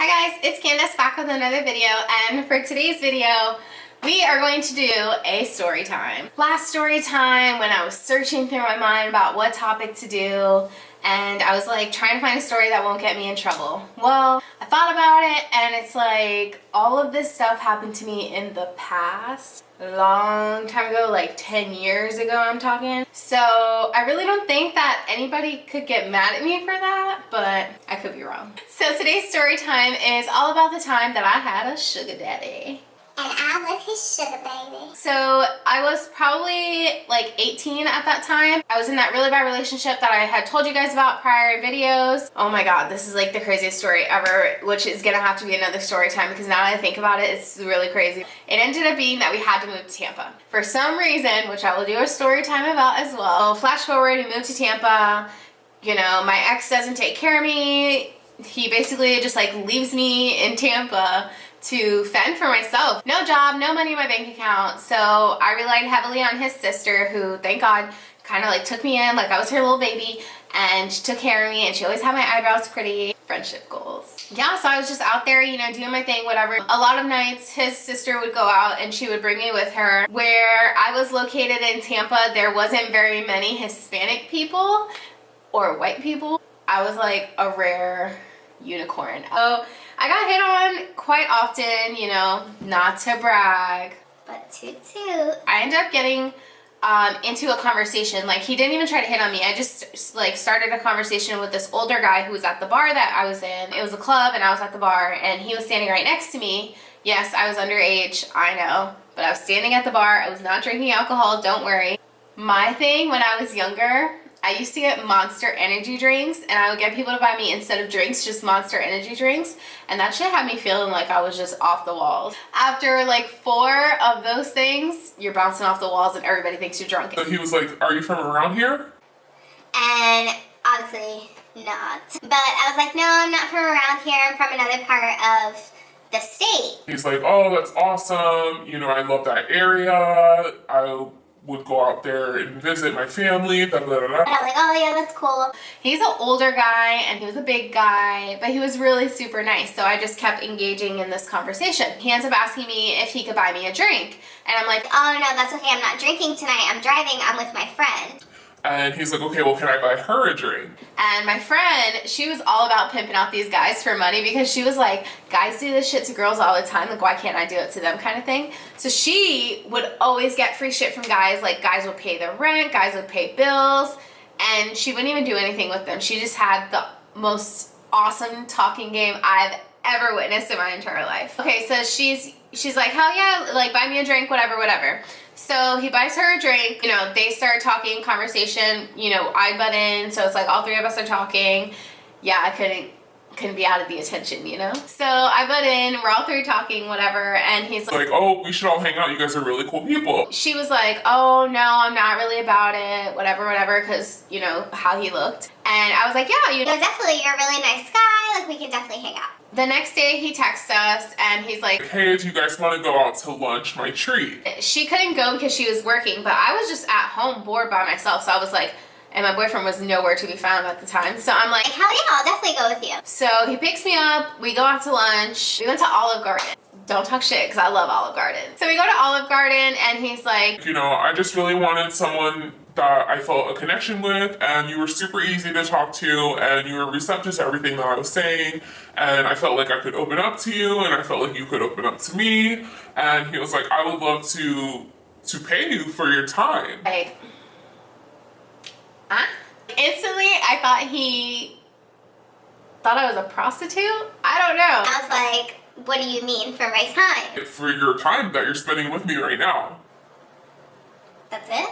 Hi guys, it's Candace back with another video, and for today's video we are going to do a story time. Last story time, when I was searching through my mind about what topic to do, and I was like trying to find a story that won't get me in trouble. Well, I thought about it and it's like all of this stuff happened to me in the past. A long time ago, like 10 years ago I'm talking. So I really don't think that anybody could get mad at me for that, but I could be wrong. So today's story time is all about the time that I had a sugar daddy. And I was his sugar baby. So I was probably like 18 at that time. I was in that really bad relationship that I had told you guys about prior videos. Oh my god, this is like the craziest story ever, which is gonna have to be another story time because now that I think about it, it's really crazy. It ended up being that we had to move to Tampa. For some reason, which I will do a story time about as well. Flash forward, we moved to Tampa. You know, my ex doesn't take care of me. He basically just like leaves me in Tampa to fend for myself. No job, no money in my bank account. So I relied heavily on his sister, who, thank God, kind of like took me in like I was her little baby, and she took care of me, and she always had my eyebrows pretty. Friendship goals. Yeah, so I was just out there, you know, doing my thing, whatever. A lot of nights his sister would go out and she would bring me with her. Where I was located in Tampa, there wasn't very many Hispanic people or white people. I was like a rare unicorn. Oh, I got hit on quite often, you know, not to brag, but toot toot. I ended up getting into a conversation. Like, he didn't even try to hit on me. I just like started a conversation with this older guy who was at the bar that I was in. It was a club and I was at the bar and he was standing right next to me. Yes, I was underage, I know, but I was standing at the bar. I was not drinking alcohol, don't worry. My thing when I was younger, I used to get Monster energy drinks, and I would get people to buy me, instead of drinks, just Monster energy drinks, and that shit had me feeling like I was just off the walls. After like 4 of those things, you're bouncing off the walls and everybody thinks you're drunk. So he was like, "Are you from around here?" And obviously not. But I was like, no, I'm not from around here, I'm from another part of the state. He's like, "Oh, that's awesome. You know, I love that area. I would go out there and visit my family, da da da da." And I was like, oh yeah, that's cool. He's an older guy and he was a big guy, but he was really super nice. So I just kept engaging in this conversation. He ends up asking me if he could buy me a drink. And I'm like, oh no, that's okay, I'm not drinking tonight, I'm driving, I'm with my friend. And he's like, "Okay, well, can I buy her a drink?" And my friend, she was all about pimping out these guys for money, because she was like, guys do this shit to girls all the time, like why can't I do it to them, kind of thing. So she would always get free shit from guys. Like, guys would pay the rent, guys would pay bills, and she wouldn't even do anything with them. She just had the most awesome talking game I've ever witnessed in my entire life. Okay, so she's like, hell yeah, like buy me a drink, whatever. So he buys her a drink, you know, they start talking, conversation, you know, I butt in, so it's like all 3 of us are talking. Yeah, I couldn't be out of the attention, you know? So I butt in, we're all 3 talking, whatever, and he's like, "Oh, we should all hang out. You guys are really cool people." She was like, oh no, I'm not really about it, whatever, because, you know, how he looked. And I was like, yeah, you know. No, definitely, you're a really nice guy, like we can definitely hang out. The next day he texts us and he's like, "Hey, do you guys want to go out to lunch? My treat." She couldn't go because she was working, but I was just at home bored by myself, so I was like, and my boyfriend was nowhere to be found at the time, so I'm like, hell yeah, I'll definitely go with you. So he picks me up, we go out to lunch, we went to Olive Garden. Don't talk shit, because I love Olive Garden. So we go to Olive Garden and he's like, "You know, I just really wanted someone that I felt a connection with, and you were super easy to talk to, and you were receptive to everything that I was saying, and I felt like I could open up to you, and I felt like you could open up to me." And he was like, "I would love to pay you for your time." Like, huh? Instantly, I thought he thought I was a prostitute? I don't know. I was like, what do you mean for my time? "For your time that you're spending with me right now." That's it?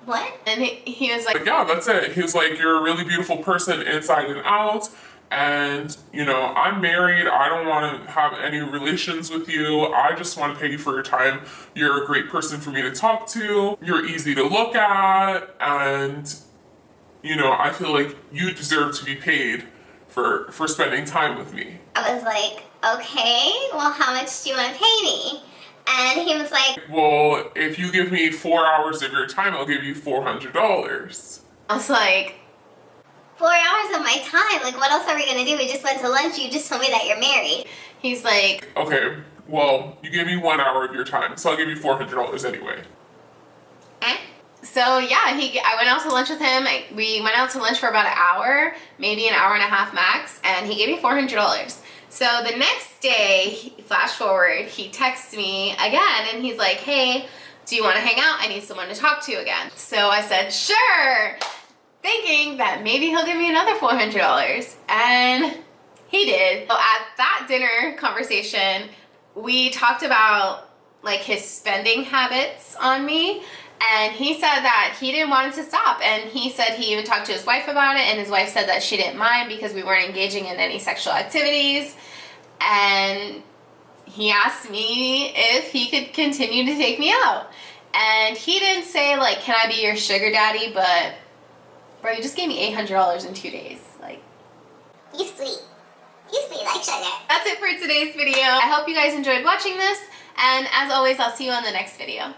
What? And he was like, "Yeah, that's it." He was like, "You're a really beautiful person inside and out, and you know, I'm married. I don't want to have any relations with you. I just want to pay you for your time. You're a great person for me to talk to. You're easy to look at, and you know, I feel like you deserve to be paid for spending time with me." I was like, okay, well, how much do you want to pay me? And he was like, "Well, if you give me 4 hours of your time, I'll give you $400. I was like, 4 hours of my time. Like, what else are we gonna do? We just went to lunch. You just told me that you're married. He's like, Okay, well, you gave me 1 hour of your time, so I'll give you $400 anyway. so yeah, I went out to lunch with him. We went out to lunch for about an hour, maybe an hour and a half max, and he gave me $400. So the next day, flash forward, he texts me again and he's like, hey, do you want to hang out? I need someone to talk to again. So I said, sure, thinking that maybe he'll give me another $400. And he did. So at that dinner conversation, we talked about like his spending habits on me. And he said that he didn't want it to stop. And he said he even talked to his wife about it. And his wife said that she didn't mind because we weren't engaging in any sexual activities. And he asked me if he could continue to take me out. And he didn't say, like, can I be your sugar daddy? But, bro, you just gave me $800 in 2 days. Like, You sweet. You sweet like sugar. that's it for today's video. I hope you guys enjoyed watching this. And as always, I'll see you on the next video.